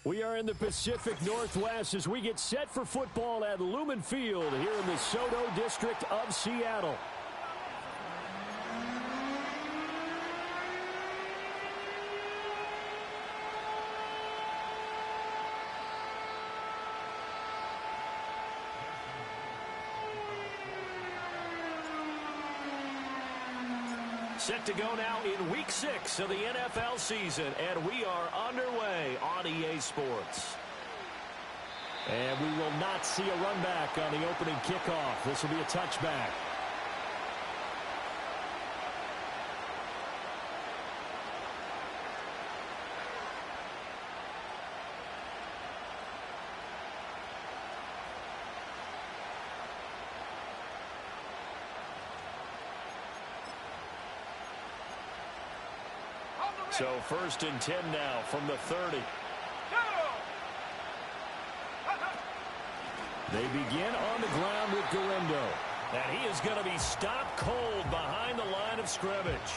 We are in the Pacific Northwest as we get set for football at Lumen Field here in the Soto District of Seattle. Set to go now in Week 6 of the NFL season, and we are underway on EA Sports. And we will not see a run back on the opening kickoff. This will be a touchback. So 1st and 10 now from the 30. They begin on the ground with Galindo. And he is going to be stopped cold behind the line of scrimmage.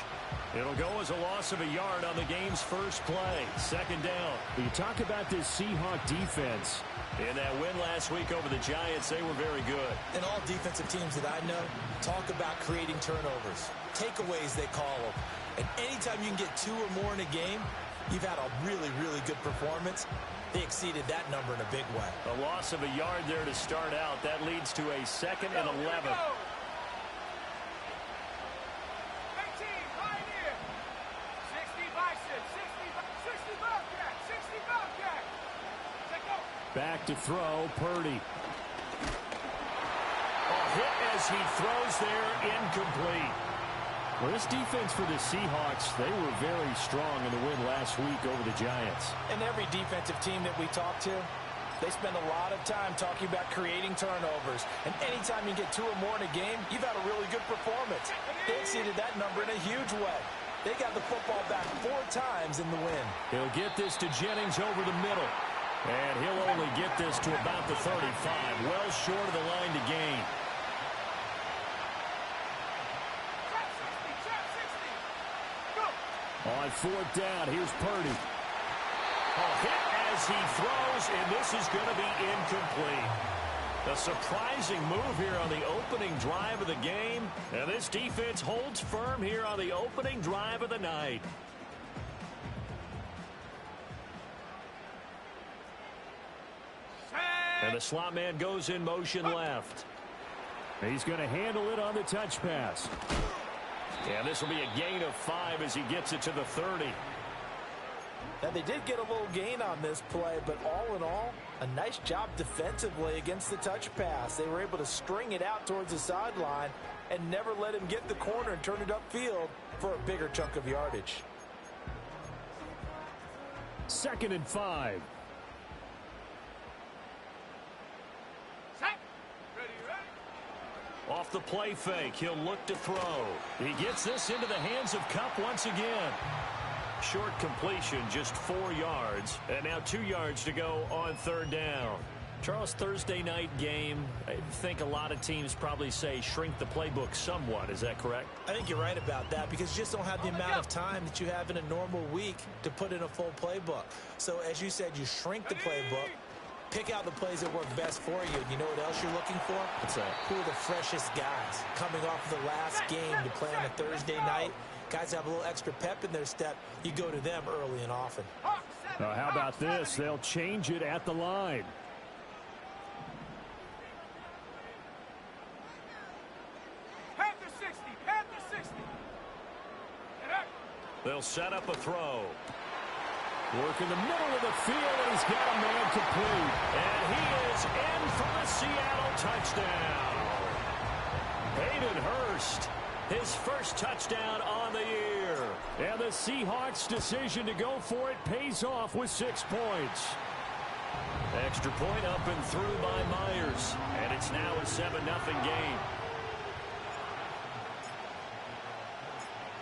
It'll go as a loss of a yard on the game's first play. 2nd down. You talk about this Seahawk defense. In that win last week over the Giants, they were very good. And all defensive teams that I know talk about creating turnovers. Takeaways, they call them. And anytime you can get 2 or more in a game, you've had a really, really good performance. They exceeded that number in a big way. A loss of a yard there to start out. That leads to a 2nd and 11. Back to throw, Purdy. A hit as he throws there, incomplete. Well, this defense for the Seahawks, they were very strong in the win last week over the Giants. And every defensive team that we talk to, they spend a lot of time talking about creating turnovers. And anytime you get 2 or more in a game, you've had a really good performance. They exceeded that number in a huge way. They got the football back 4 times in the win. He'll get this to Jennings over the middle. And he'll only get this to about the 35, well short of the line to gain. On 4th down, here's Purdy. A hit as he throws, and this is going to be incomplete. A surprising move here on the opening drive of the game. And this defense holds firm here on the opening drive of the night. And the slot man goes in motion left. He's going to handle it on the touch pass. And this will be a gain of 5 as he gets it to the 30. Now, they did get a little gain on this play, but all in all, a nice job defensively against the touch pass. They were able to string it out towards the sideline and never let him get the corner and turn it upfield for a bigger chunk of yardage. 2nd and 5. Off the play fake, he'll look to throw. He gets this into the hands of Kupp once again. Short completion, just 4 yards. And now 2 yards to go on 3rd down. Charles, Thursday night game, I think a lot of teams probably say shrink the playbook somewhat. Is that correct? I think you're right about that because you just don't have the amount of time that you have in a normal week to put in a full playbook. So as you said, you shrink the playbook. Pick out the plays that work best for you. And you know what else you're looking for? What's that? Who are the freshest guys coming off the last game to play on a Thursday night? Guys have a little extra pep in their step. You go to them early and often. How about this? They'll change it at the line. Panther 60. They'll set up a throw. Work in the middle of the field, and he's got a man complete. And he is in for the Seattle touchdown. Hayden Hurst, his first touchdown on the year. And the Seahawks' decision to go for it pays off with 6 points. Extra point up and through by Myers. And it's now a 7-0 game.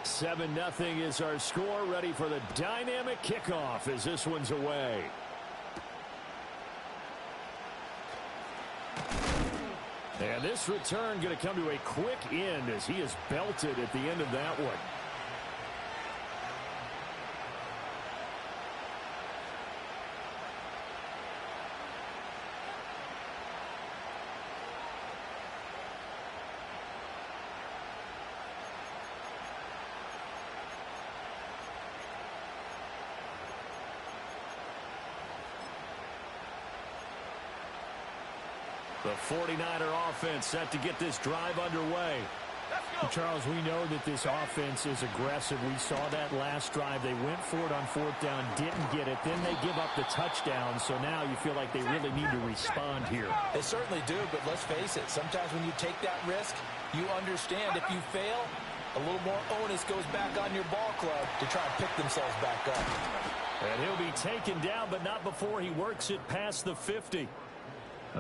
7-0 is our score, ready for the dynamic kickoff as this one's away. And this return going to come to a quick end as he is belted at the end of that one. The 49er offense set to get this drive underway. Charles, we know that this offense is aggressive. We saw that last drive. They went for it on fourth down, didn't get it. Then they give up the touchdown. So now you feel like they really need to respond here. They certainly do, but let's face it. Sometimes when you take that risk, you understand if you fail, a little more onus goes back on your ball club to try and pick themselves back up. And he'll be taken down, but not before he works it past the 50.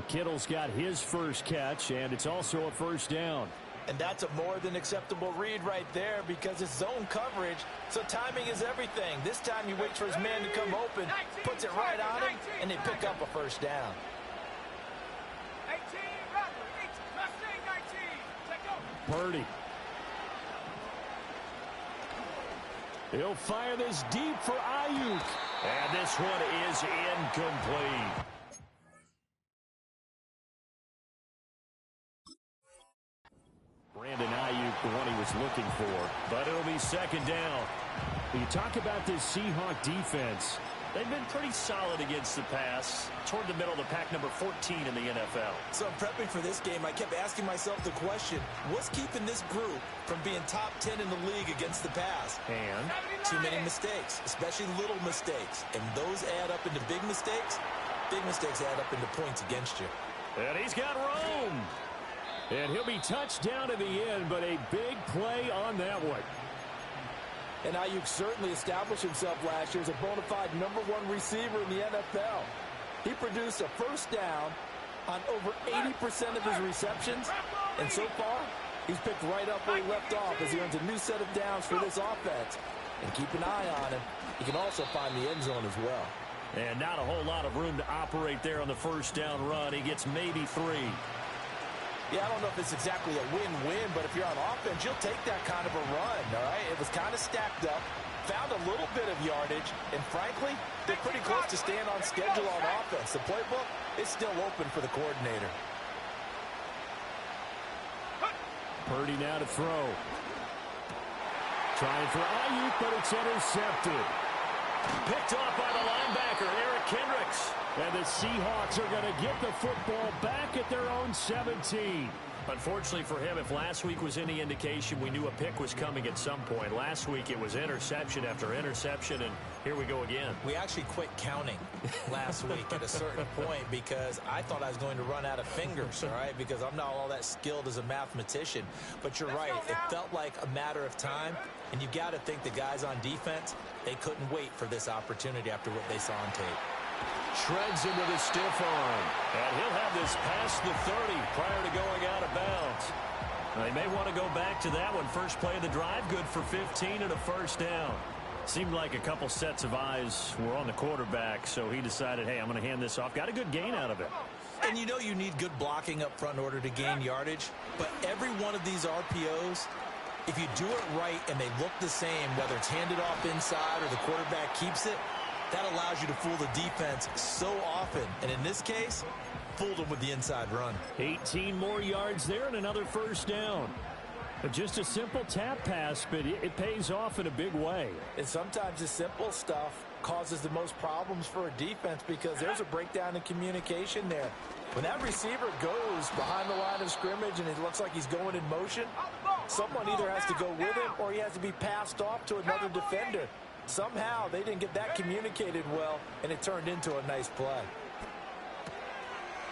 Kittle's got his first catch, and it's also a first down. And that's a more than acceptable read right there because it's zone coverage, so timing is everything. This time he waits for his man to come open, puts it right on him, and they pick up a first down. 18, Purdy. He'll fire this deep for Ayuk. And this one is incomplete. Brandon Ayuk, the one he was looking for. But it'll be second down. You talk about this Seahawk defense. They've been pretty solid against the pass. Toward the middle of the pack, number 14 in the NFL. So prepping for this game, I kept asking myself the question, what's keeping this group from being top 10 in the league against the pass? And too many mistakes, especially little mistakes. And those add up into big mistakes. Big mistakes add up into points against you. And he's got Rome. And he'll be touched down to the end, but a big play on that one. And Ayuk certainly established himself last year as a bona fide #1 receiver in the NFL. He produced a first down on over 80% of his receptions. And so far, he's picked right up where he left off as he earns a new set of downs for this offense. And keep an eye on him. He can also find the end zone as well. And not a whole lot of room to operate there on the first down run. He gets maybe 3. Yeah, I don't know if it's exactly a win-win, but if you're on offense, you'll take that kind of a run, all right? It was kind of stacked up, found a little bit of yardage, and frankly, they're pretty close to staying on schedule on offense. The playbook is still open for the coordinator. Purdy now to throw. Trying for Ayuk, but it's intercepted. Picked off by the linebacker, Eric Kendricks. And the Seahawks are going to get the football back at their own 17. Unfortunately for him, if last week was any indication, we knew a pick was coming at some point. Last week it was interception after interception, and here we go again. We actually quit counting last week at a certain point because I thought I was going to run out of fingers, all right, because I'm not all that skilled as a mathematician. But you're right. It felt like a matter of time, and you got to think the guys on defense, they couldn't wait for this opportunity after what they saw on tape. Shreds him with a stiff arm. And he'll have this past the 30 prior to going out of bounds. Now, they may want to go back to that one. First play of the drive, good for 15 and a first down. Seemed like a couple sets of eyes were on the quarterback, so he decided, hey, I'm going to hand this off. Got a good gain out of it. And you know you need good blocking up front in order to gain yardage, but every one of these RPOs, if you do it right and they look the same, whether it's handed off inside or the quarterback keeps it, that allows you to fool the defense so often. And in this case, fooled them with the inside run. 18 more yards there and another first down. But just a simple tap pass, but it pays off in a big way. And sometimes the simple stuff causes the most problems for a defense because there's a breakdown in communication there. When that receiver goes behind the line of scrimmage and it looks like he's going in motion, someone either has to go with him or he has to be passed off to another defender. Somehow they didn't get that communicated well, and it turned into a nice play.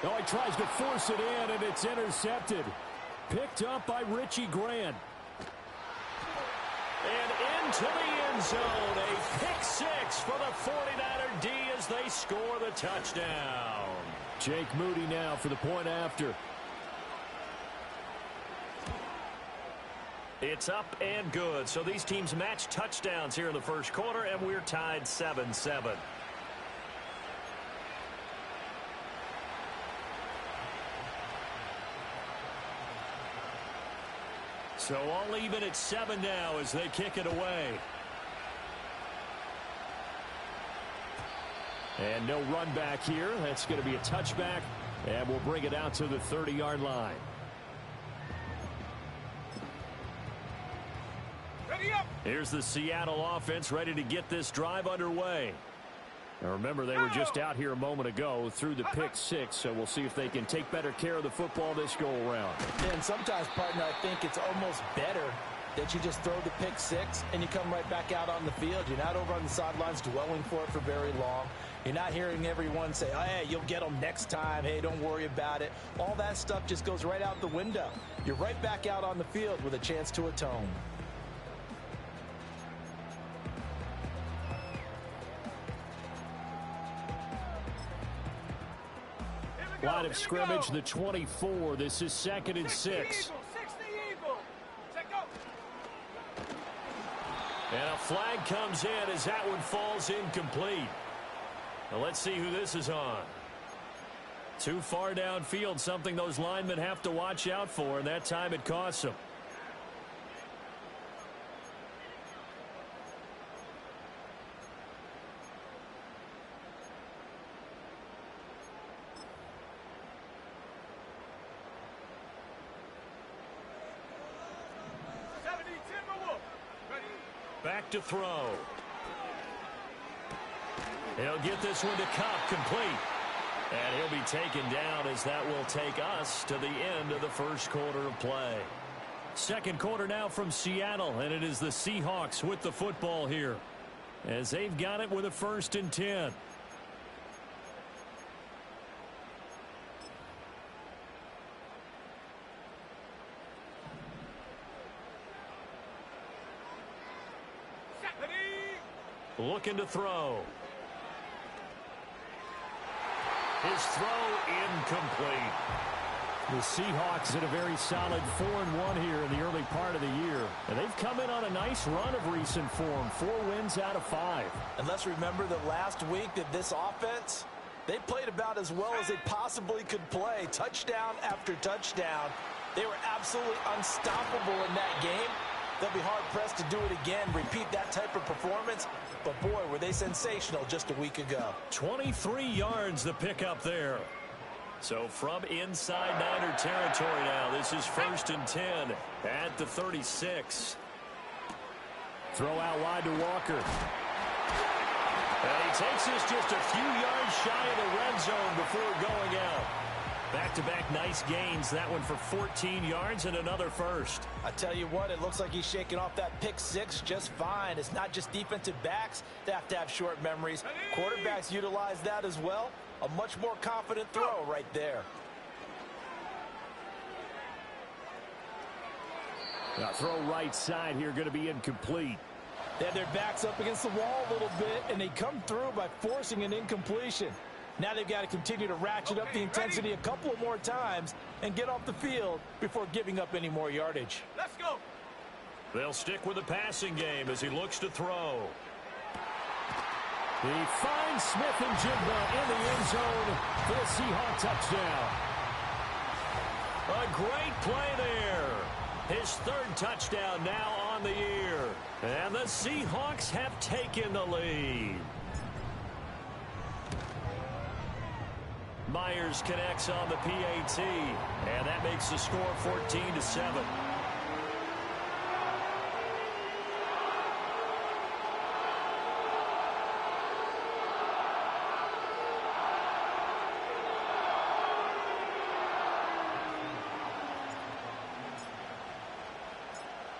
Oh, he tries to force it in, and it's intercepted. Picked up by Richie Grant. And into the end zone, a pick six for the 49er D as they score the touchdown. Jake Moody now for the point after. It's up and good. So these teams match touchdowns here in the first quarter, and we're tied 7-7. So all even at 7 now as they kick it away. And no run back here. That's going to be a touchback, and we'll bring it out to the 30-yard line. Here's the Seattle offense ready to get this drive underway. Now remember, they were just out here a moment ago through the pick six, so we'll see if they can take better care of the football this go-around. And sometimes, partner, I think it's almost better that you just throw the pick six and you come right back out on the field. You're not over on the sidelines dwelling for it for very long. You're not hearing everyone say, oh, hey, you'll get them next time. Hey, don't worry about it. All that stuff just goes right out the window. You're right back out on the field with a chance to atone. Line of scrimmage, the 24. This is 2nd and 6. And a flag comes in as that one falls incomplete. Now let's see who this is on. Too far downfield, something those linemen have to watch out for, and that time it costs them. Back to throw. He'll get this one to Kupp, complete. And he'll be taken down as that will take us to the end of the first quarter of play. Second quarter now from Seattle, and it is the Seahawks with the football here as they've got it with a 1st and 10. Looking to throw. His throw incomplete. The Seahawks in a very solid 4-1 here in the early part of the year. And they've come in on a nice run of recent form. 4 wins out of 5. And let's remember that last week that this offense, they played about as well as they possibly could play. Touchdown after touchdown. They were absolutely unstoppable in that game. They'll be hard-pressed to do it again, repeat that type of performance. But, boy, were they sensational just a week ago. 23 yards the pickup there. So from inside Niner territory now, this is 1st and 10 at the 36. Throw out wide to Walker. And he takes this just a few yards shy of the red zone before going out. Back-to-back nice gains. That one for 14 yards and another first. I tell you what, it looks like he's shaking off that pick six just fine. It's not just defensive backs that have to have short memories. Quarterbacks utilize that as well. A much more confident throw right there. Now throw right side here, going to be incomplete. They have their backs up against the wall a little bit, and they come through by forcing an incompletion. Now they've got to continue to ratchet up the intensity a couple more times and get off the field before giving up any more yardage. Let's go. They'll stick with the passing game as he looks to throw. He finds Smith-Njigba in the end zone for the Seahawks touchdown. A great play there. His 3rd touchdown now on the year. And the Seahawks have taken the lead. Myers connects on the PAT, and that makes the score 14-7.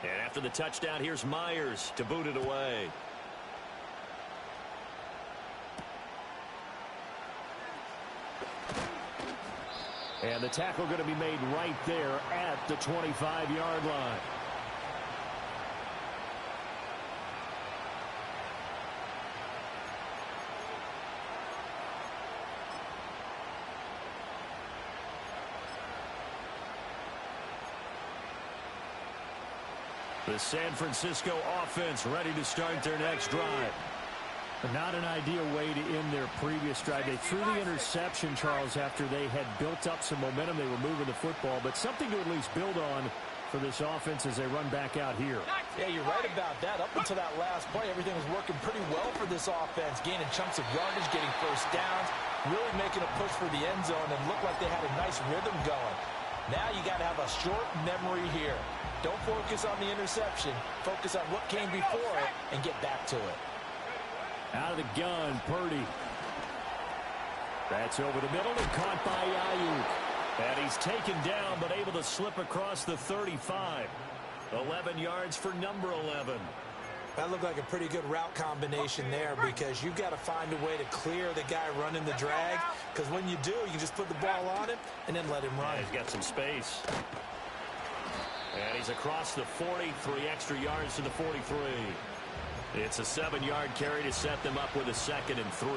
And after the touchdown, here's Myers to boot it away. And the tackle going to be made right there at the 25-yard line. The San Francisco offense ready to start their next drive. Not an ideal way to end their previous drive. They threw the interception, Charles, after they had built up some momentum. They were moving the football, but something to at least build on for this offense as they run back out here. Yeah, you're right about that. Up until that last play, everything was working pretty well for this offense, gaining chunks of yardage, getting first downs, really making a push for the end zone, and looked like they had a nice rhythm going. Now you got to have a short memory here. Don't focus on the interception. Focus on what came before it and get back to it. Out of the gun, Purdy. That's over the middle and caught by Ayuk. And he's taken down but able to slip across the 35. 11 yards for number 11. That looked like a pretty good route combination there because you've got to find a way to clear the guy running the drag, because when you do, you just put the ball on him and then let him run. Yeah, he's got some space. And he's across the 40, 3 extra yards to the 43. It's a 7-yard carry to set them up with a 2nd and 3.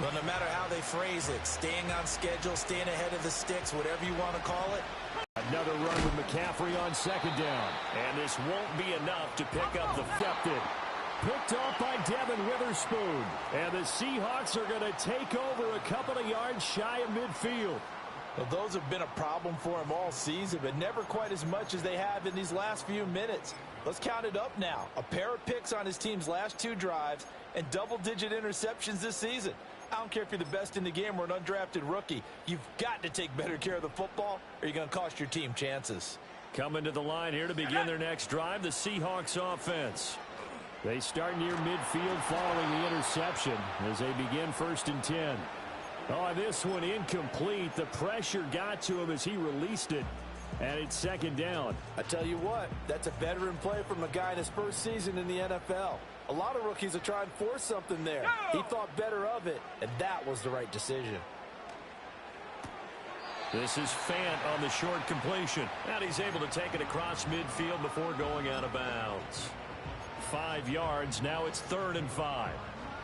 Well, no matter how they phrase it, staying on schedule, staying ahead of the sticks, whatever you want to call it. Another run with McCaffrey on 2nd down. And this won't be enough to pick up the captain. Picked off by Devin Witherspoon. And the Seahawks are going to take over a couple of yards shy of midfield. Well, those have been a problem for him all season, but never quite as much as they have in these last few minutes. Let's count it up now. A pair of picks on his team's last 2 drives and double-digit interceptions this season. I don't care if you're the best in the game or an undrafted rookie. You've got to take better care of the football or you're going to cost your team chances. Coming to the line here to begin their next drive, the Seahawks offense. They start near midfield following the interception as they begin 1st and 10. Oh, this one incomplete. The pressure got to him as he released it. And it's 2nd down. I tell you what, that's a veteran play from a guy in his first season in the NFL. A lot of rookies will try and force something there. He thought better of it, and that was the right decision. This is Fant on the short completion. And he's able to take it across midfield before going out of bounds. 5 yards. Now it's 3rd and 5.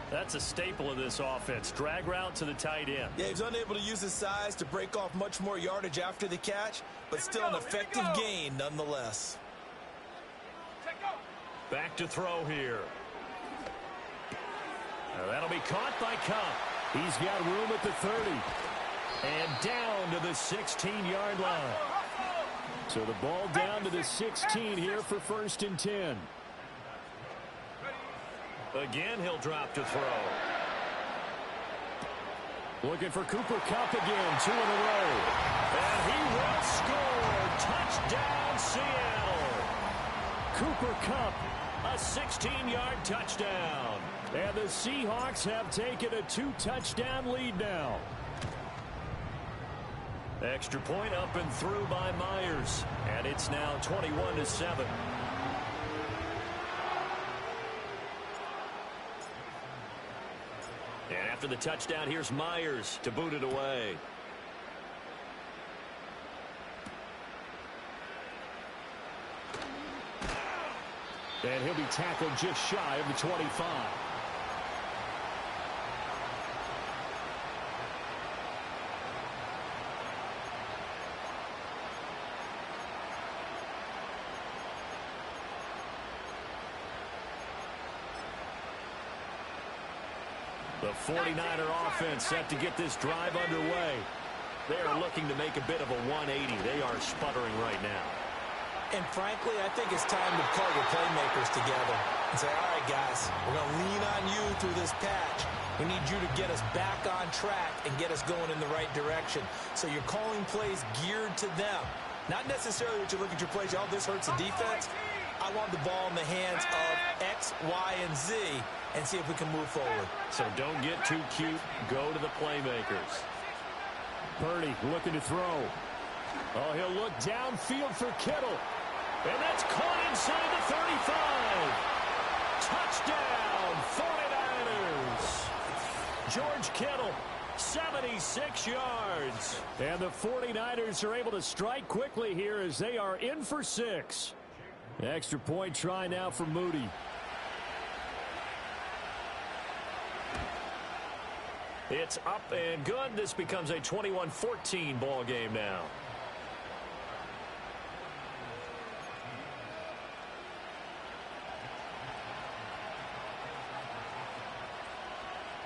That's a staple of this offense. Drag route to the tight end. Yeah, he's unable to use his size to break off much more yardage after the catch, but still an effective gain nonetheless. Back to throw here. Now that'll be caught by Kupp. He's got room at the 30. And down to the 16-yard line. So the ball down to the 16 here for 1st and 10. Again, he'll drop to throw. Looking for Cooper Kupp again, 2 in a row. And he will score. Touchdown, Seattle. Cooper Kupp, a 16-yard touchdown. And the Seahawks have taken a 2-touchdown lead now. Extra point up and through by Myers. And it's now 21-7. And after the touchdown, here's Myers to boot it away. And he'll be tackled just shy of the 25. The 49er offense set to get this drive underway. They are looking to make a bit of a 180. They are sputtering right now. And frankly, I think it's time to call your playmakers together and say, all right, guys, we're going to lean on you through this patch. We need you to get us back on track and get us going in the right direction. So you're calling plays geared to them. Not necessarily that you look at your plays, oh, this hurts the defense. I want the ball in the hands of X, Y, and Z and see if we can move forward. So don't get too cute. Go to the playmakers. Purdy looking to throw. Oh, he'll look downfield for Kittle. And that's caught inside the 35. Touchdown, 49ers. George Kittle, 76 yards. And the 49ers are able to strike quickly here as they are in for 6. Extra point try now for Moody. It's up and good. This becomes a 21-14 ball game now.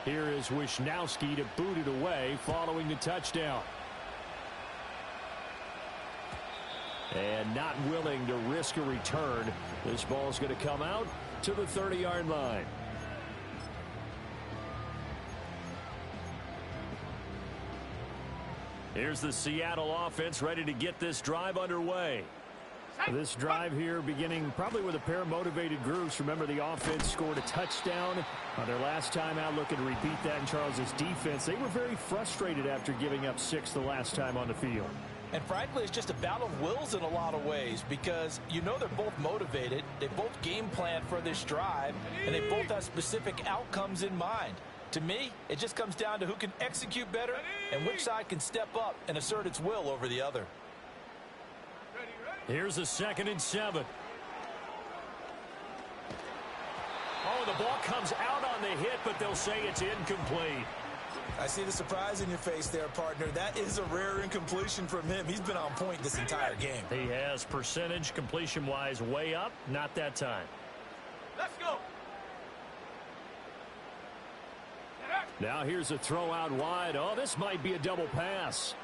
Here is Wisnowski to boot it away following the touchdown. And not willing to risk a return. This ball's going to come out to the 30-yard line. Here's the Seattle offense ready to get this drive underway. This drive here beginning probably with a pair of motivated groups. Remember, the offense scored a touchdown on their last time out, looking to repeat that in Charles's defense. They were very frustrated after giving up 6 the last time on the field. And frankly, it's just a battle of wills in a lot of ways because you know they're both motivated, they both game plan for this drive, and they both have specific outcomes in mind. To me, it just comes down to who can execute better and which side can step up and assert its will over the other. Here's a 2nd and 7. Oh, the ball comes out on the hit, but they'll say it's incomplete. I see the surprise in your face there, partner. That is a rare incompletion from him. He's been on point this entire game. He has percentage completion-wise way up. Not that time. Let's go. Now here's a throw out wide. Oh, this might be a double pass.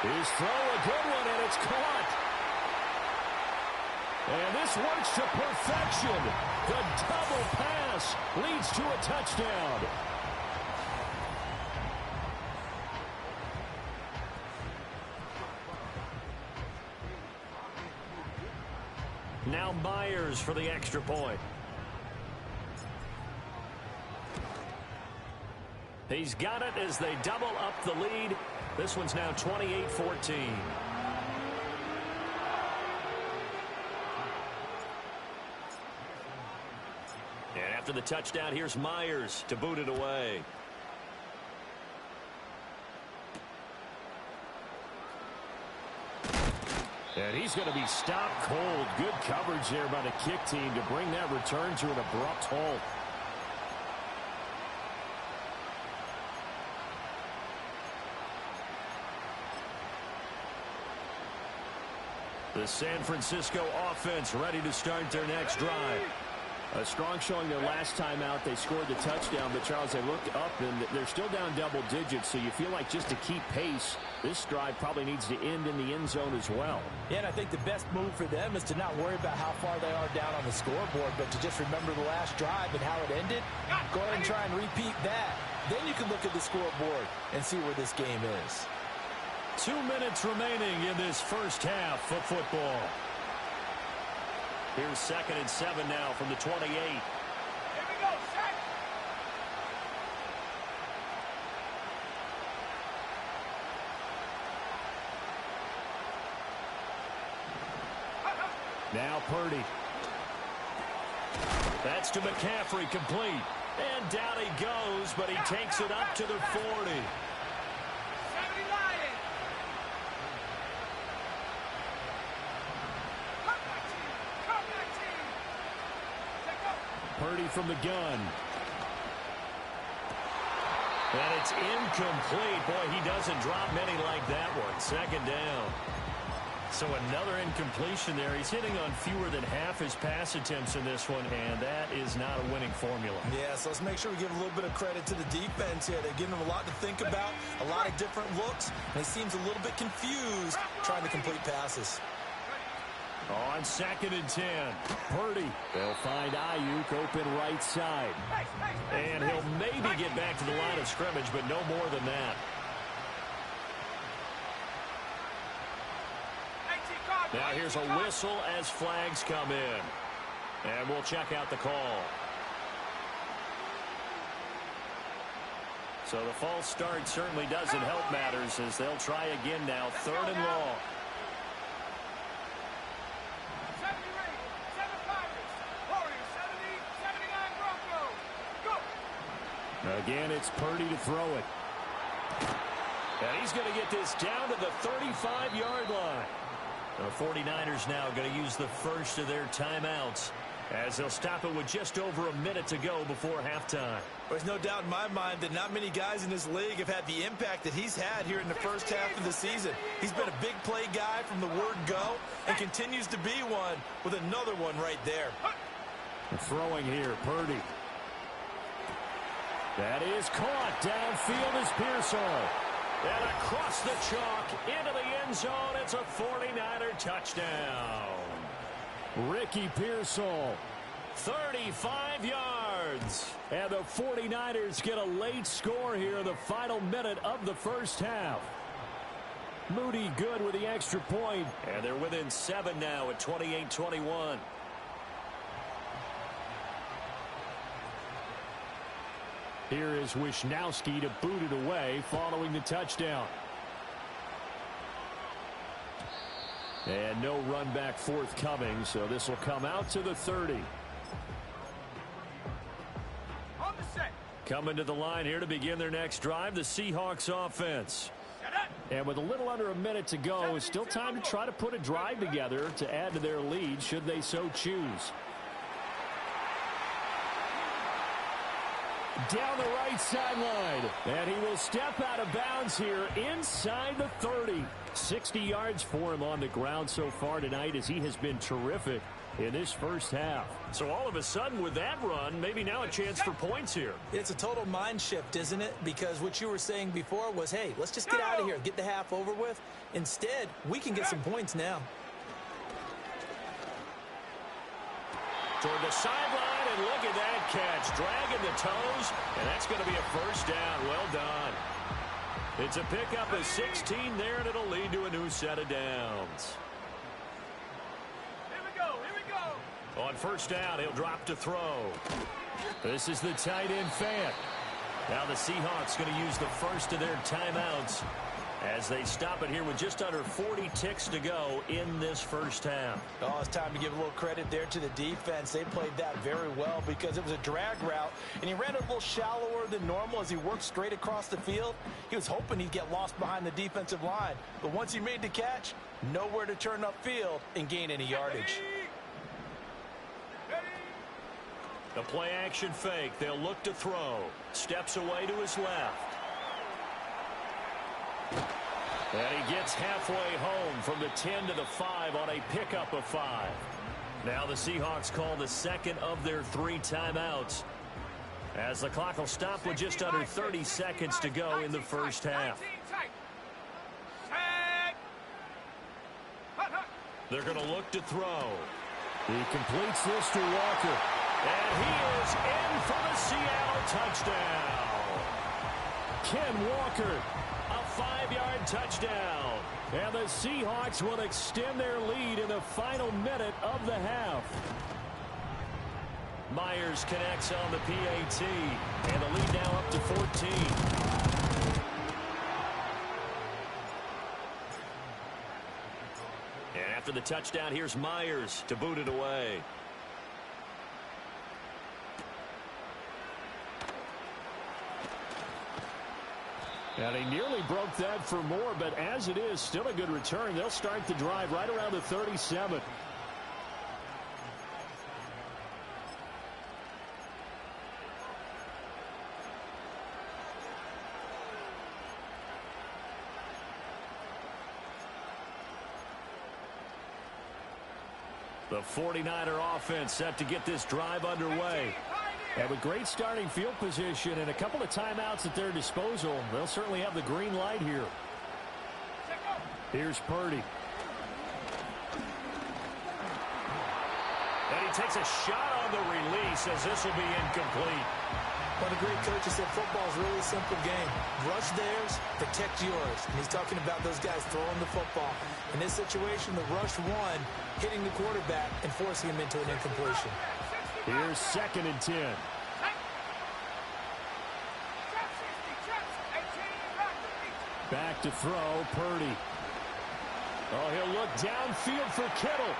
His throw, a good one, and it's caught. And this works to perfection. The double pass leads to a touchdown. Now Myers for the extra point. He's got it as they double up the lead. This one's now 28-14. And after the touchdown, here's Myers to boot it away. And he's going to be stopped cold. Good coverage there by the kick team to bring that return to an abrupt halt. The San Francisco offense ready to start their next drive. A strong showing their last time out. They scored the touchdown, but Charles, they look up and they're still down double digits, so you feel like just to keep pace, this drive probably needs to end in the end zone as well. Yeah, and I think the best move for them is to not worry about how far they are down on the scoreboard, but to just remember the last drive and how it ended. Go ahead and try and repeat that. Then you can look at the scoreboard and see where this game is. 2 minutes remaining in this first half of football. Here's 2nd and 7 now from the 28. Here we go, set. Now Purdy. That's to McCaffrey, complete. And down he goes, but he takes it up to the 40. 70 Lions. Come back, team. Take up. Purdy from the gun. And it's incomplete. Boy, he doesn't drop many like that one. 2nd down. So another incompletion there. He's hitting on fewer than half his pass attempts in this one, and that is not a winning formula. Yeah, so let's make sure we give a little bit of credit to the defense here. They're giving them a lot to think about, a lot of different looks, and he seems a little bit confused trying to complete passes. On 2nd and 10, Purdy. They'll find Ayuk open right side. And he'll maybe get back to the line of scrimmage, but no more than that. Now here's a whistle as flags come in. And we'll check out the call. So the false start certainly doesn't help matters as they'll try again now. 3rd and long. 70 Ravens, 7 Pirates, Warriors, 70, 79 Broncos. Go. Again, it's Purdy to throw it. And he's going to get this down to the 35-yard line. The 49ers now going to use the first of their timeouts as they'll stop it with just over a minute to go before halftime. There's no doubt in my mind that not many guys in this league have had the impact that he's had here in the first half of the season. He's been a big play guy from the word go and continues to be one with another one right there. Throwing here, Purdy. That is caught. Downfield is Pearsall. And across the chalk into the end zone, it's a 49er touchdown. Ricky Pearsall, 35 yards. And the 49ers get a late score here in the final minute of the first half. Moody good with the extra point. And they're within 7 now at 28-21. Here is Wisnowski to boot it away following the touchdown. And no run back forthcoming, so this will come out to the 30. On the set. Coming to the line here to begin their next drive, the Seahawks offense. Set up. And with a little under a minute to go, it's still time to try to put a drive together to add to their lead should they so choose. Down the right sideline, and he will step out of bounds here inside the 30. 60 yards for him on the ground so far tonight as he has been terrific in this first half. So all of a sudden with that run, maybe now a chance for points here. It's a total mind shift, isn't it? Because what you were saying before was, hey, let's just get out of here, get the half over with. Instead, we can get some points now. Toward the sideline, and look at that catch. Dragging the toes, and that's going to be a first down. Well done. It's a pickup of 16 there, and it'll lead to a new set of downs. Here we go. Here we go. On first down, he'll drop to throw. This is the tight end Fant. Now the Seahawks going to use the first of their timeouts as they stop it here with just under 40 ticks to go in this first half. Oh, it's time to give a little credit there to the defense. They played that very well because it was a drag route, and he ran it a little shallower than normal as he worked straight across the field. He was hoping he'd get lost behind the defensive line, but once he made the catch, nowhere to turn upfield and gain any yardage. The play action fake. They'll look to throw. Steps away to his left. And he gets halfway home from the 10 to the 5 on a pickup of 5. Now the Seahawks call the second of their 3 timeouts as the clock will stop with just under 30 seconds to go in the first half. They're going to look to throw. He completes this to Walker. And he is in for the Seattle touchdown. Ken Walker, a 5-yard touchdown. And the Seahawks will extend their lead in the final minute of the half. Myers connects on the PAT. And the lead now up to 14. And after the touchdown, here's Myers to boot it away. And he nearly broke that for more, but as it is, still a good return. They'll start the drive right around the 37. The 49er offense set to get this drive underway. And with great starting field position and a couple of timeouts at their disposal, they'll certainly have the green light here. Here's Purdy. And he takes a shot on the release as this will be incomplete. One of the great coaches said football is a really simple game. Rush theirs, protect yours. And he's talking about those guys throwing the football. In this situation, the rush one, hitting the quarterback and forcing him into an incompletion. Here's 2nd and 10. Back to throw, Purdy. Oh, he'll look downfield for Kittle.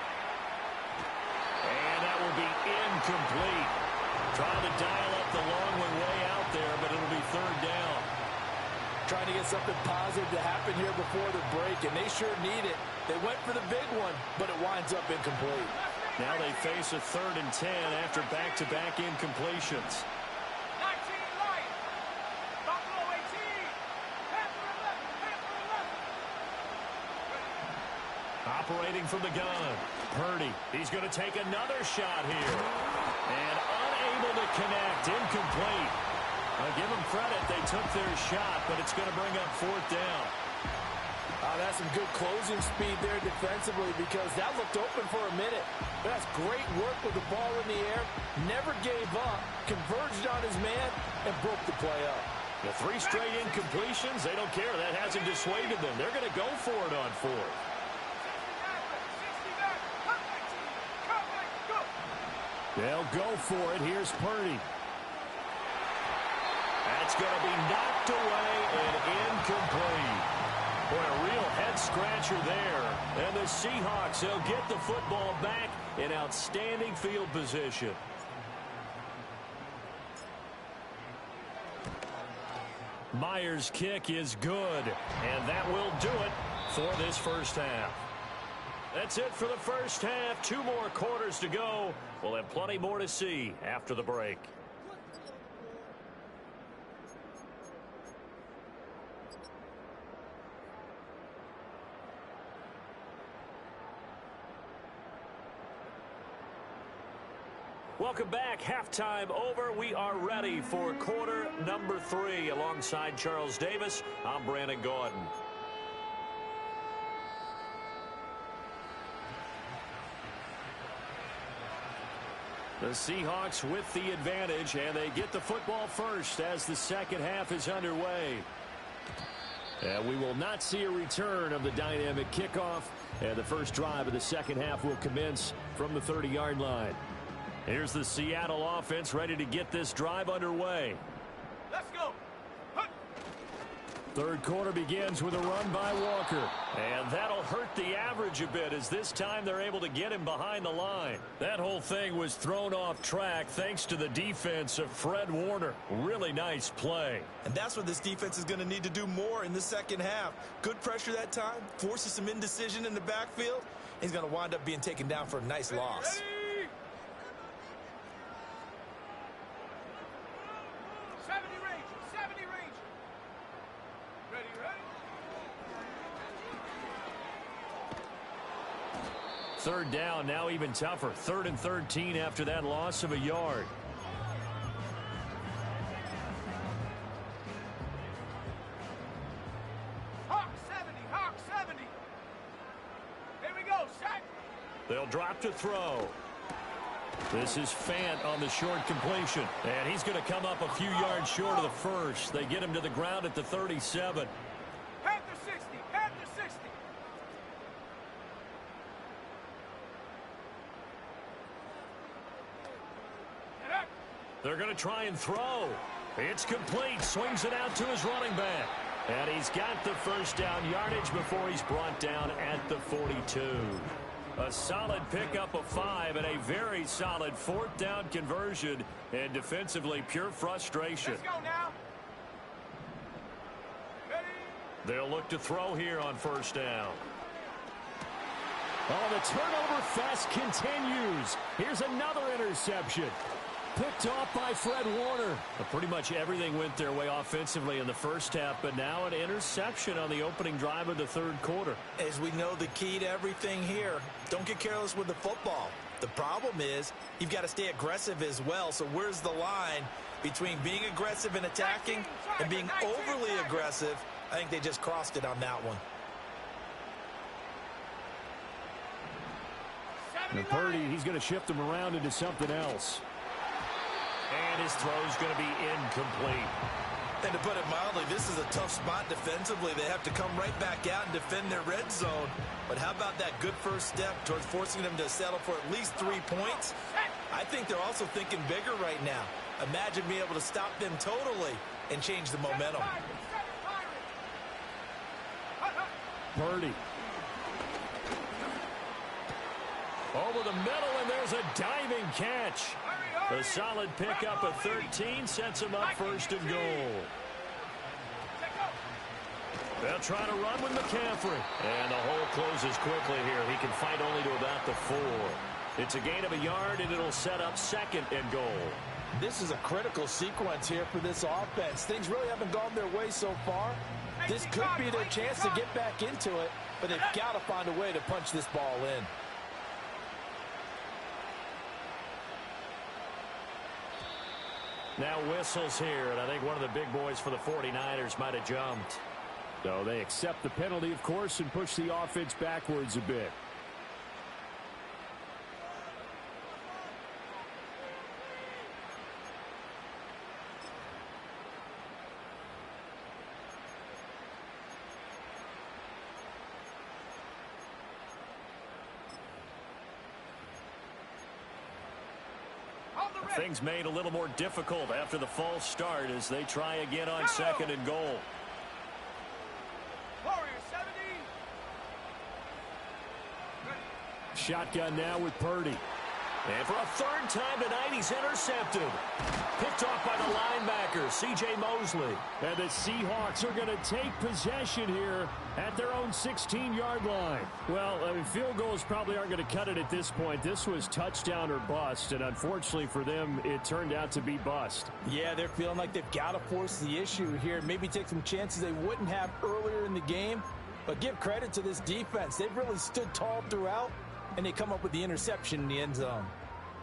And that will be incomplete. Trying to dial up the long one way out there, but it'll be 3rd down. Trying to get something positive to happen here before the break, and they sure need it. They went for the big one, but it winds up incomplete. Now they face a 3rd and 10 after back-to-back incompletions. 19 Lions. Buffalo 18. Panther 11. Operating from the gun. Purdy. He's going to take another shot here. And unable to connect. Incomplete. I'll give them credit. They took their shot, but it's going to bring up 4th down. That's some good closing speed there defensively because that looked open for a minute. But that's great work with the ball in the air. Never gave up. Converged on his man and broke the play up. The 3 straight incompletions, they don't care. That hasn't dissuaded them. They're going to go for it on 4th. They'll go for it. Here's Purdy. That's going to be knocked away and incomplete. Boy, a real head-scratcher there. And the Seahawks, they'll get the football back in outstanding field position. Myers' kick is good, and that will do it for this first half. That's it for the first half. 2 more quarters to go. We'll have plenty more to see after the break. Welcome back. Halftime over. We are ready for quarter number 3. Alongside Charles Davis, I'm Brandon Gaudin. The Seahawks with the advantage, and they get the football first as the second half is underway. And we will not see a return of the dynamic kickoff, and the first drive of the second half will commence from the 30-yard line. Here's the Seattle offense ready to get this drive underway. Let's go. Third quarter begins with a run by Walker. And that'll hurt the average a bit as this time they're able to get him behind the line. That whole thing was thrown off track thanks to the defense of Fred Warner. Really nice play. And that's what this defense is going to need to do more in the second half. Good pressure that time, forces some indecision in the backfield. He's going to wind up being taken down for a nice loss. Ready? 70 range. 70 range. Ready, ready. Third down, now even tougher. 3rd and 13 after that loss of a yard. Hawk 70. Hawk 70. Here we go. Sack. They'll drop to throw. This is Fant on the short completion. And he's going to come up a few yards short of the first. They get him to the ground at the 37. Panther 60. Panther 60. Get up. They're going to try and throw. It's complete. Swings it out to his running back. And he's got the first down yardage before he's brought down at the 42. A solid pickup of 5 and a very solid 4th down conversion. And defensively, pure frustration. Let's go now. Ready. They'll look to throw here on first down. Oh, the turnover fest continues. Here's another interception. Picked off by Fred Warner. Pretty much everything went their way offensively in the first half, but now an interception on the opening drive of the third quarter. As we know, the key to everything here, don't get careless with the football. The problem is you've got to stay aggressive as well. So where's the line between being aggressive and attacking and being overly aggressive? I think they just crossed it on that one. And Purdy, he's going to shift him around into something else. And his throw's going to be incomplete. And to put it mildly, this is a tough spot defensively. They have to come right back out and defend their red zone. But how about that good first step towards forcing them to settle for at least 3 points? I think they're also thinking bigger right now. Imagine being able to stop them totally and change the momentum. Purdy. Over the middle, and there's a diving catch. A solid pickup of 13 sets him up first and goal. They'll try to run with McCaffrey. And the hole closes quickly here. He can fight only to about the 4. It's a gain of a yard, and it'll set up 2nd and goal. This is a critical sequence here for this offense. Things really haven't gone their way so far. This could be their chance to get back into it, but they've got to find a way to punch this ball in. Now whistles here, and I think one of the big boys for the 49ers might have jumped. So they accept the penalty, of course, and push the offense backwards a bit. Things made a little more difficult after the false start as they try again on second and goal. Warrior 70. Shotgun now with Purdy. And for a third time tonight, he's intercepted. Picked off by the linebacker, C.J. Mosley. And the Seahawks are going to take possession here at their own 16-yard line. Well, I mean, field goals probably aren't going to cut it at this point. This was touchdown or bust, and unfortunately for them, it turned out to be bust. Yeah, they're feeling like they've got to force the issue here. Maybe take some chances they wouldn't have earlier in the game. But give credit to this defense. They've really stood tall throughout, and they come up with the interception in the end zone.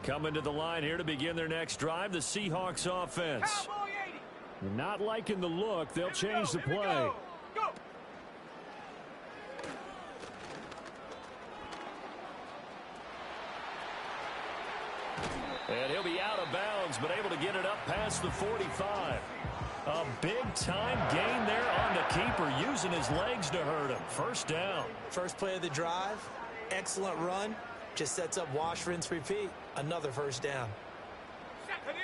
Coming to the line here to begin their next drive, the Seahawks offense. Cowboy 80. Not liking the look. They'll change the Here we play. go. Go. And he'll be out of bounds, but able to get it up past the 45. A big-time gain there on the keeper, using his legs to hurt him. First down. First play of the drive, excellent run. Just sets up wash, rinse, repeat. Another first down. Secondly.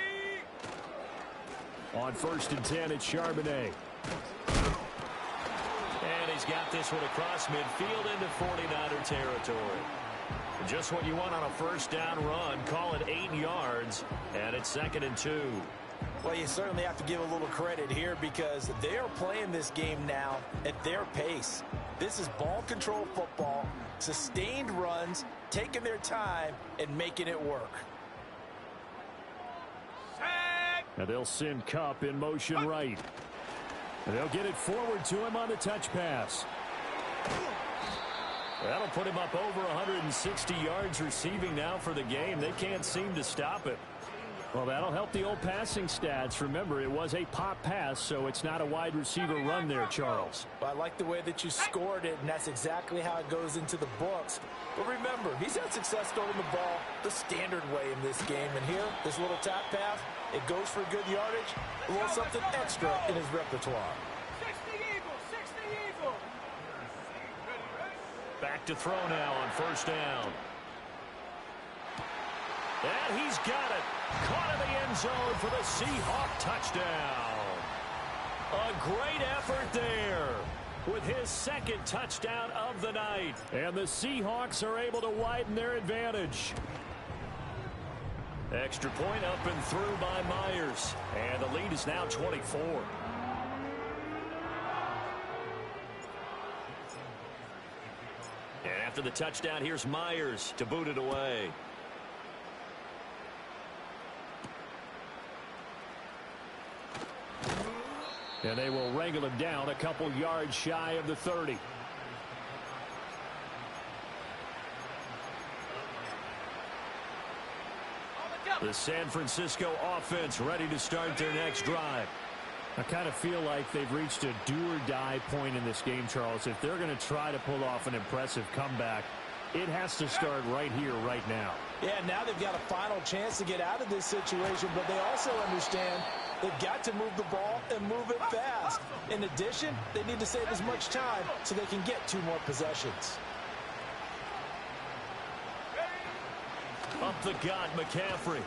On 1st and 10, it's Charbonnet. And he's got this one across midfield into 49er territory. Just what you want on a first down run. Call it 8 yards, and it's 2nd and 2. Well, you certainly have to give a little credit here because they are playing this game now at their pace. This is ball control football, sustained runs, taking their time and making it work. Set. And they'll send Kupp in motion right. And they'll get it forward to him on the touch pass. That'll put him up over 160 yards receiving now for the game. They can't seem to stop it. Well, that'll help the old passing stats. Remember, it was a pop pass, so it's not a wide receiver run there, Charles. Well, I like the way that you scored it, and that's exactly how it goes into the books. But remember, he's had success throwing the ball the standard way in this game. And here, this little tap pass, it goes for good yardage, a little something extra in his repertoire. 60 Eagle. 60 Eagle. Back to throw now on first down. And he's got it. Caught in the end zone for the Seahawk touchdown. A great effort there with his 2nd touchdown of the night. And the Seahawks are able to widen their advantage. Extra point up and through by Myers. And the lead is now 24. And after the touchdown, here's Myers to boot it away. And they will wrangle him down a couple yards shy of the 30. The San Francisco offense ready to start their next drive. I kind of feel like they've reached a do-or-die point in this game, Charles. If they're going to try to pull off an impressive comeback, it has to start right here, right now. Yeah, now they've got a final chance to get out of this situation, but they also understand they've got to move the ball and move it fast. In addition, they need to save as much time so they can get 2 more possessions. Up the gut, McCaffrey.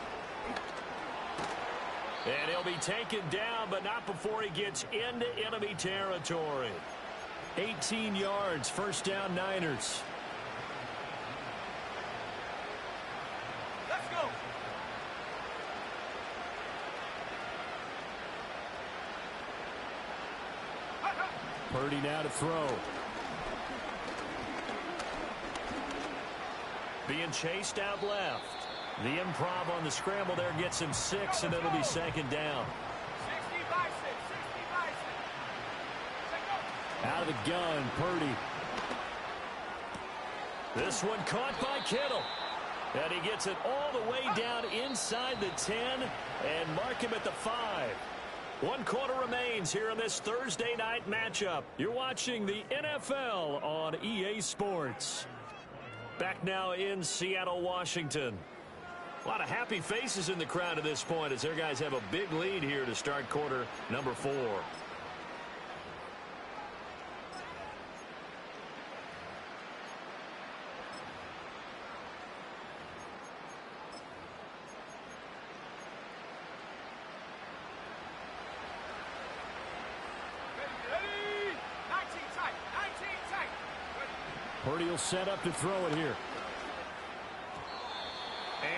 And he'll be taken down, but not before he gets into enemy territory. 18 yards, first down Niners. Let's go. Purdy now to throw. Being chased out left. The improv on the scramble there gets him 6, and it'll be 2nd down. 60 by 6. 60 by 6. Out of the gun, Purdy. This one caught by Kittle. And he gets it all the way down inside the 10 and mark him at the 5. 1 quarter remains here in this Thursday night matchup. You're watching the NFL on EA Sports. Back now in Seattle, Washington. A lot of happy faces in the crowd at this point as their guys have a big lead here to start quarter number 4. Purdy will set up to throw it here.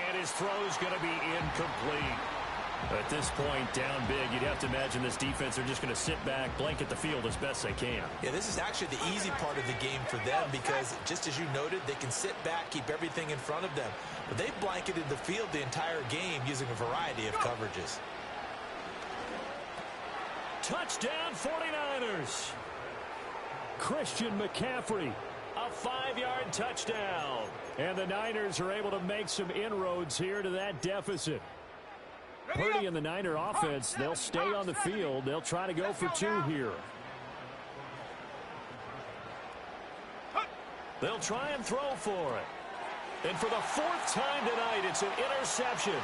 And his throw's going to be incomplete. At this point, down big, you'd have to imagine this defense are just going to sit back, blanket the field as best they can. Yeah, this is actually the easy part of the game for them because, just as you noted, they can sit back, keep everything in front of them. But they've blanketed the field the entire game using a variety of coverages. Touchdown, 49ers. Christian McCaffrey. A 5-yard touchdown. And the Niners are able to make some inroads here to that deficit. Purdy and the Niner offense, they'll stay on the field. They'll try to go for 2 here. They'll try and throw for it. And for the 4th time tonight, it's an interception.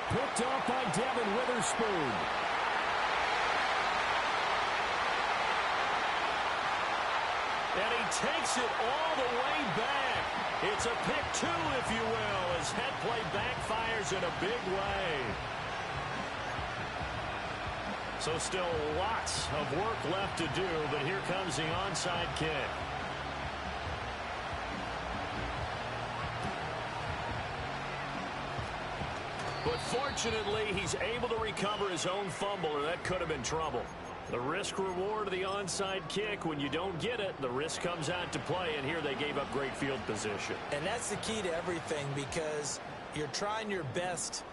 Picked off by Devin Witherspoon. And he takes it all the way back. It's a pick 2, if you will, as head play backfires in a big way. So still lots of work left to do, but here comes the onside kick. But fortunately, he's able to recover his own fumble, or that could have been trouble. The risk-reward of the onside kick, when you don't get it, the risk comes out to play, and here they gave up great field position. And that's the key to everything because you're trying your best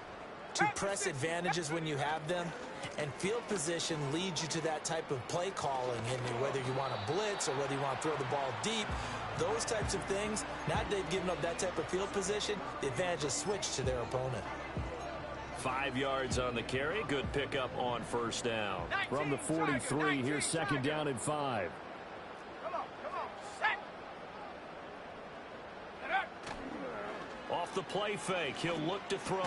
to press advantages when you have them, and field position leads you to that type of play calling, and whether you want to blitz or whether you want to throw the ball deep, those types of things, now that they've given up that type of field position, the advantage is switched to their opponent. 5 yards on the carry. Good pickup on first down. From the 43, here's 2nd down and 5. Come on, set. Off the play fake, he'll look to throw.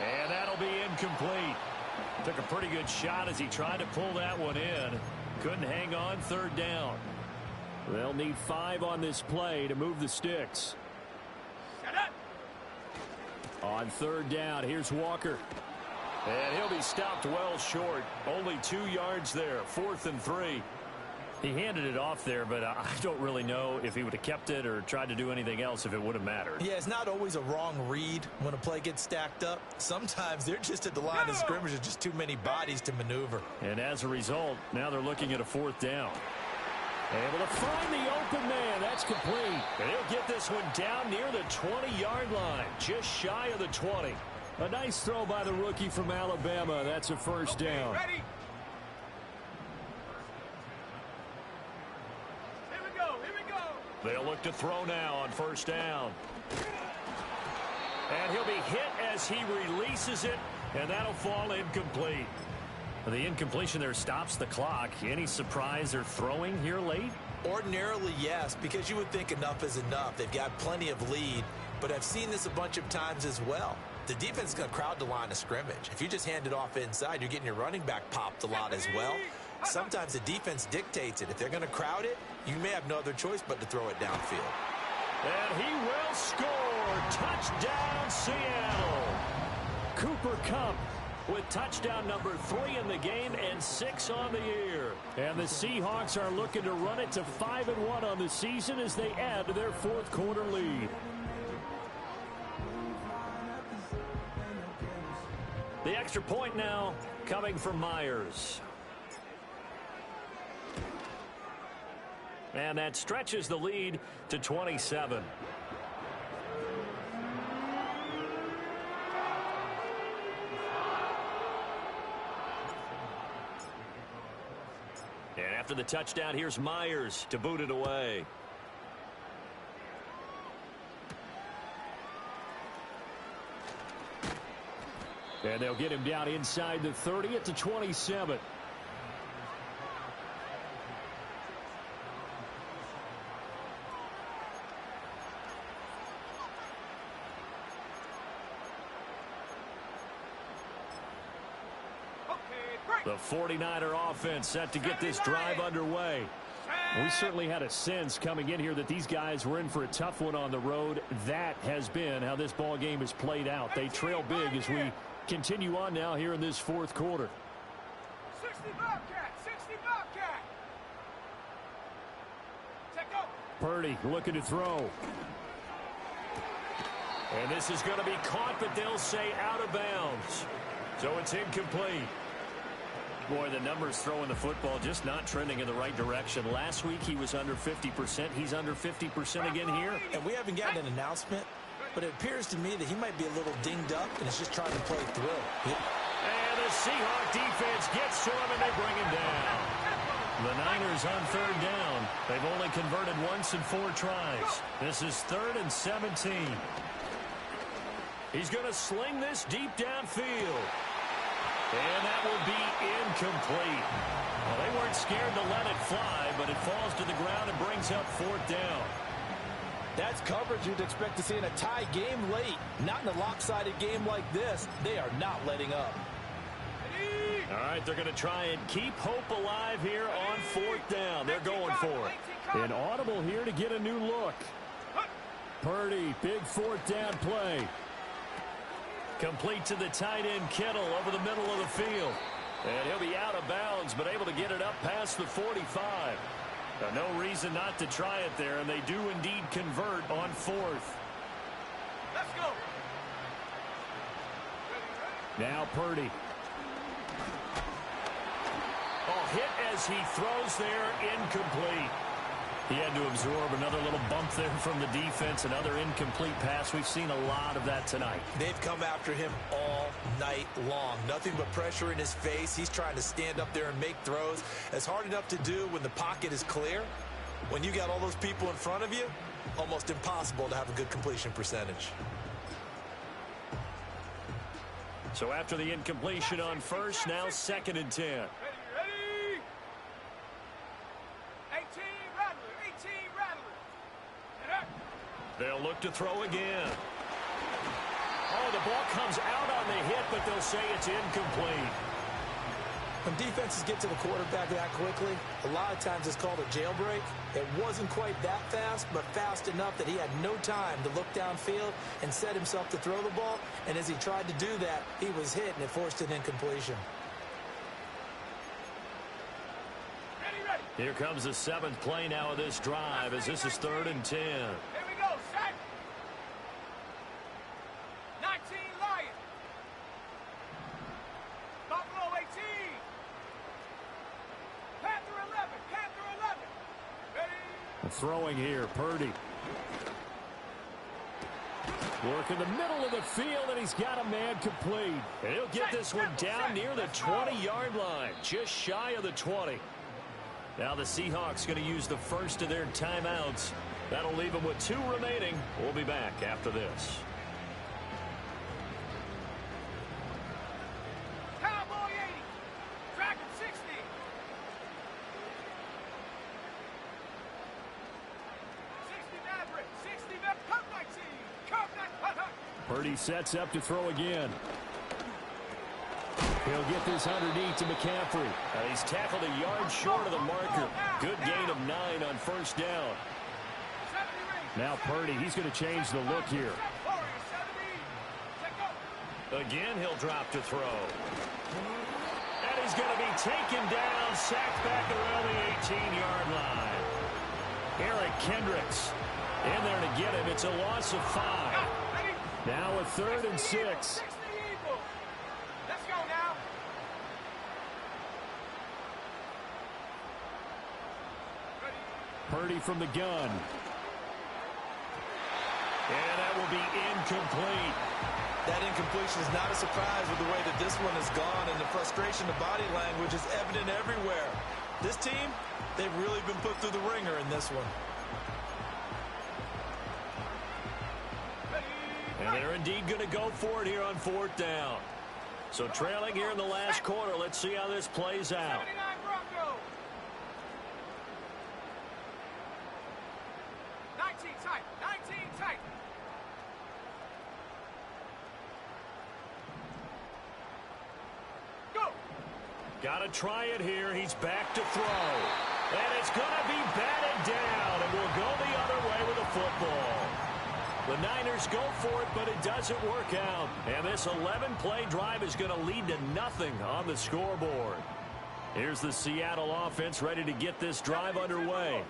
And that'll be incomplete. Took a pretty good shot as he tried to pull that one in. Couldn't hang on 3rd down. They'll need 5 on this play to move the sticks. Set up. On 3rd down, here's Walker. And he'll be stopped well short. Only 2 yards there. 4th and 3. He handed it off there, but I don't really know if he would have kept it or tried to do anything else if it would have mattered. Yeah, it's not always a wrong read when a play gets stacked up. Sometimes they're just at the line of scrimmage with just too many bodies to maneuver. And as a result, now they're looking at a 4th down. Able to find the open man. That's complete. And he'll get this one down near the 20-yard line, just shy of the 20. A nice throw by the rookie from Alabama. That's a 1st down. Ready? Here we go. They'll look to throw now on 1st down. And he'll be hit as he releases it, and that'll fall incomplete. The incompletion there stops the clock. Any surprise they're throwing here late? Ordinarily, yes, because you would think enough is enough. They've got plenty of lead, but I've seen this a bunch of times as well. The defense is going to crowd the line of scrimmage. If you just hand it off inside, you're getting your running back popped a lot as well. Sometimes the defense dictates it. If they're going to crowd it, you may have no other choice but to throw it downfield. And he will score. Touchdown, Seattle. Cooper Kupp with touchdown number 3 in the game and 6 on the year. And the Seahawks are looking to run it to 5-1 on the season as they add to their 4th quarter lead. The extra point now coming from Myers. And that stretches the lead to 27. And after the touchdown, here's Myers to boot it away. And they'll get him down inside the 30 at the 27. The 49er offense set to get this drive underway. We certainly had a sense coming in here that these guys were in for a tough one on the road. That has been how this ball game has played out. They trail big as we continue on now here in this 4th quarter. 60 Bobcat, 60 Bobcat. Check go. Purdy looking to throw. And this is going to be caught, but they'll say out of bounds. So it's incomplete. Boy, the numbers throwing the football just not trending in the right direction. Last week he was under 50%. He's under 50% again here. And we haven't gotten an announcement, but it appears to me that he might be a little dinged up and is just trying to play through. And the Seahawk defense gets to him, and they bring him down. The Niners on third down. They've only converted once in 4 tries. This is 3rd and 17. He's going to sling this deep downfield. And that will be incomplete. Well, they weren't scared to let it fly, but it falls to the ground and brings up 4th down. That's coverage you'd expect to see in a tie game late. Not in a lopsided game like this. They are not letting up. All right, they're going to try and keep hope alive here on 4th down. They're going for it. An audible here to get a new look. Purdy, big 4th down play. Complete to the tight end, Kittle, over the middle of the field. And he'll be out of bounds, but able to get it up past the 45. No reason not to try it there, and they do indeed convert on 4th. Let's go. Now Purdy. Oh, hit as he throws there, incomplete. He had to absorb another little bump there from the defense, another incomplete pass. We've seen a lot of that tonight. They've come after him all night long. Nothing but pressure in his face. He's trying to stand up there and make throws. It's hard enough to do when the pocket is clear. When you got all those people in front of you, almost impossible to have a good completion percentage. So after the incompletion on 1st, now 2nd and 10. Ready? 18 Rattler, 18 Rattler. Get up. They'll look to throw again. Oh, the ball comes out on the hit, but they'll say it's incomplete. When defenses get to the quarterback that quickly, a lot of times it's called a jailbreak. It wasn't quite that fast, but fast enough that he had no time to look downfield and set himself to throw the ball. And as he tried to do that, he was hit, and it forced an incompletion. Ready. Here comes the 7th play now of this drive, as this is 3rd and 10. Here we go, set. 19 Lions. Buffalo 18. Panther 11. Ready. Throwing here, Purdy. Work in the middle of the field, and he's got a man complete. And he'll get this one down near the 20-yard line, just shy of the 20. Now the Seahawks going to use the first of their timeouts. That'll leave them with 2 remaining. We'll be back after this. Cowboy 80. Dragon 60. 60 Maverick. 60 Maverick. Come back, team. Come back. Purdy sets up to throw again. He'll get this underneath to McCaffrey. He's tackled a yard short of the marker. Good gain of 9 on 1st down. Now Purdy, he's going to change the look here. Again, he'll drop to throw. And he's going to be taken down, sacked back around the 18-yard line. Eric Kendricks in there to get him. It's a loss of 5. Now a 3rd and 6. Let's go now. Purdy from the gun. And that will be incomplete. That incompletion is not a surprise with the way that this one has gone, and the frustration, the body language is evident everywhere. This team, they've really been put through the ringer in this one. And they're indeed going to go for it here on 4th down. So trailing here in the last quarter. Let's see how this plays out. 79 Broncos. 19 tight. 19 tight. Go. Got to try it here. He's back to throw. And it's going to be batted down. And we'll go the other way with the football. The Niners go for it, but it doesn't work out. And this 11-play drive is going to lead to nothing on the scoreboard. Here's the Seattle offense ready to get this drive underway.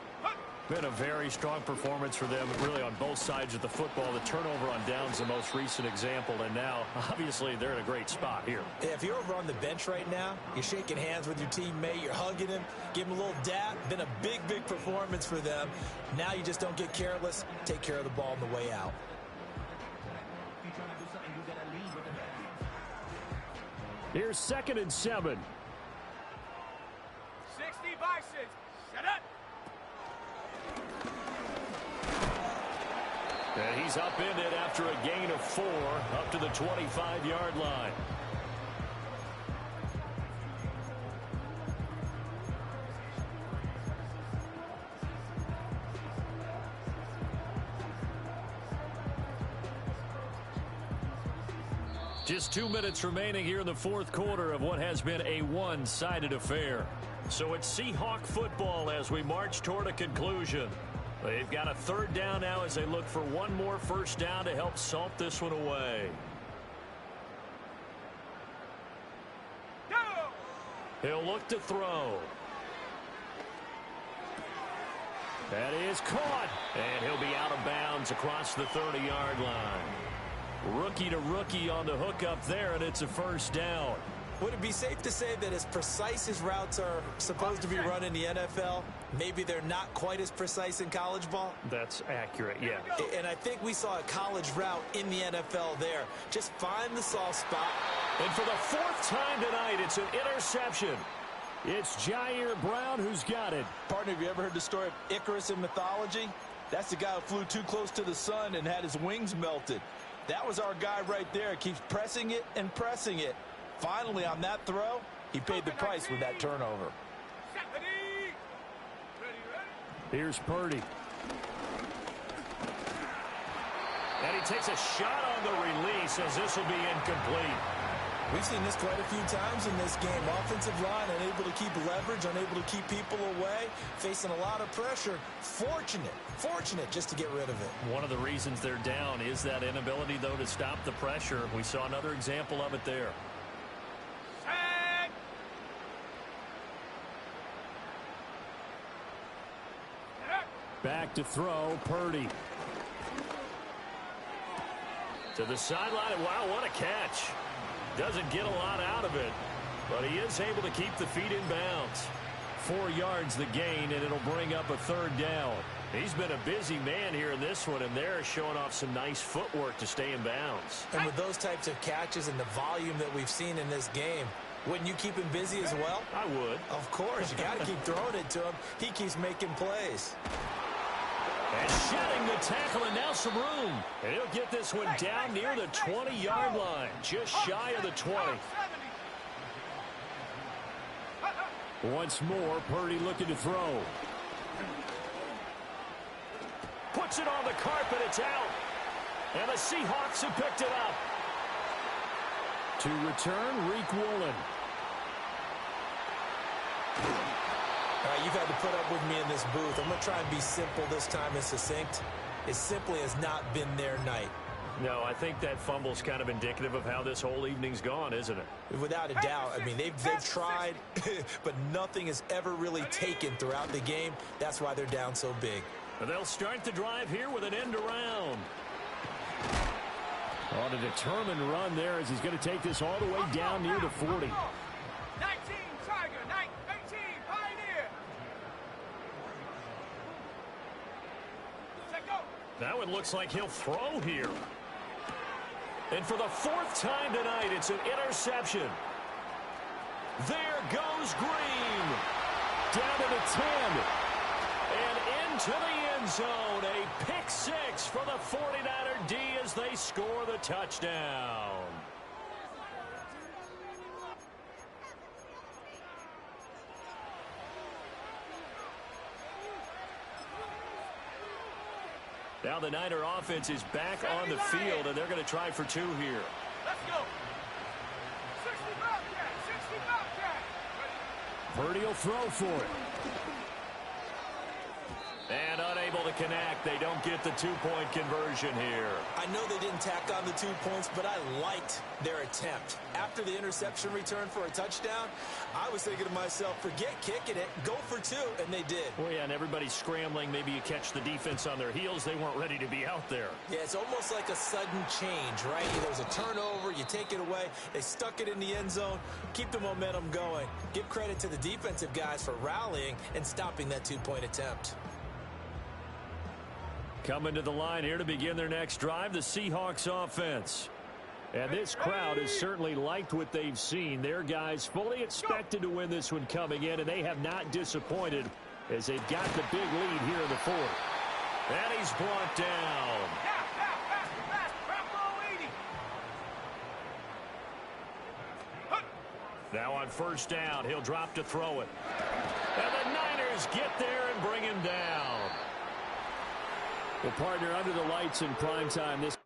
Been a very strong performance for them, really on both sides of the football. The turnover on downs, the most recent example, and now, obviously, they're in a great spot here. Yeah, if you're over on the bench right now, you're shaking hands with your teammate, you're hugging him, give him a little dap. Been a big, big performance for them. Now you just don't get careless. Take care of the ball on the way out. Here's 2nd and 7. 60 Bisons. Set up. And he's upended after a gain of 4 up to the 25-yard line. Just 2 minutes remaining here in the 4th quarter of what has been a one-sided affair. So it's Seahawk football as we march toward a conclusion. They've got a 3rd down now as they look for one more first down to help salt this one away. Go! He'll look to throw. That is caught. And he'll be out of bounds across the 30-yard line. Rookie to rookie on the hook up there, and it's a first down. Would it be safe to say that as precise as routes are supposed to be run in the NFL, maybe they're not quite as precise in college ball? That's accurate, yeah. And I think we saw a college route in the NFL there. Just find the soft spot. And for the 4th time tonight, it's an interception. It's Jair Brown who's got it. Partner, have you ever heard the story of Icarus in mythology? That's the guy who flew too close to the sun and had his wings melted. That was our guy right there. Keeps pressing it and pressing it. Finally, on that throw, he paid the price with that turnover. Ready? Here's Purdy. And he takes a shot on the release as this will be incomplete. We've seen this quite a few times in this game. Offensive line unable to keep leverage, unable to keep people away, facing a lot of pressure. Fortunate just to get rid of it. One of the reasons they're down is that inability, though, to stop the pressure. We saw another example of it there. Set. Back to throw, Purdy. To the sideline. Wow, what a catch. Doesn't get a lot out of it, but he is able to keep the feet in bounds. 4 yards the gain, and it'll bring up a 3rd down. He's been a busy man here in this one, and they're showing off some nice footwork to stay in bounds. And with those types of catches and the volume that we've seen in this game, wouldn't you keep him busy as well? I would. Of course. You got to keep throwing it to him. He keeps making plays. And shedding the tackle, and now some room. And he'll get this one down near the 20-yard line, just shy of the 20. Once more, Purdy looking to throw. Puts it on the carpet, it's out. And the Seahawks have picked it up. To return, Reek Woolen. All right, you've had to put up with me in this booth. I'm going to try and be simple this time and succinct. It simply has not been their night. No, I think that fumble's kind of indicative of how this whole evening's gone, isn't it? Without a doubt. I mean, they've tried, but nothing has ever really taken throughout the game. That's why they're down so big. They'll start the drive here with an end around. On a determined run there as he's going to take this all the way down near the 40. 19 Tiger, 18 Pioneer. Set go. That one looks like he'll throw here. And for the 4th time tonight, it's an interception. There goes Green. Down to the 10. And into the end zone. A pick 6 for the 49er D as they score the touchdown. Now the Niner offense is back on the field, and they're going to try for 2 here. Let's go. 60 Bobcat, 60 Bobcat. Purdy will throw for it. And unable to connect. They don't get the two-point conversion here. I know they didn't tack on the 2 points, but I liked their attempt. After the interception return for a touchdown, I was thinking to myself, forget kicking it, go for 2, and they did. Well, yeah, and everybody's scrambling. Maybe you catch the defense on their heels. They weren't ready to be out there. Yeah, it's almost like a sudden change, right? There's a turnover, you take it away, they stuck it in the end zone, keep the momentum going. Give credit to the defensive guys for rallying and stopping that 2-point attempt. Coming to the line here to begin their next drive, the Seahawks offense. And this crowd has certainly liked what they've seen. Their guys fully expected to win this one coming in, and they have not disappointed as they've got the big lead here in the fourth. And he's brought down. Now on first down, he'll drop to throw it. And the Niners get there and bring him down. Well, partner, under the lights in primetime, this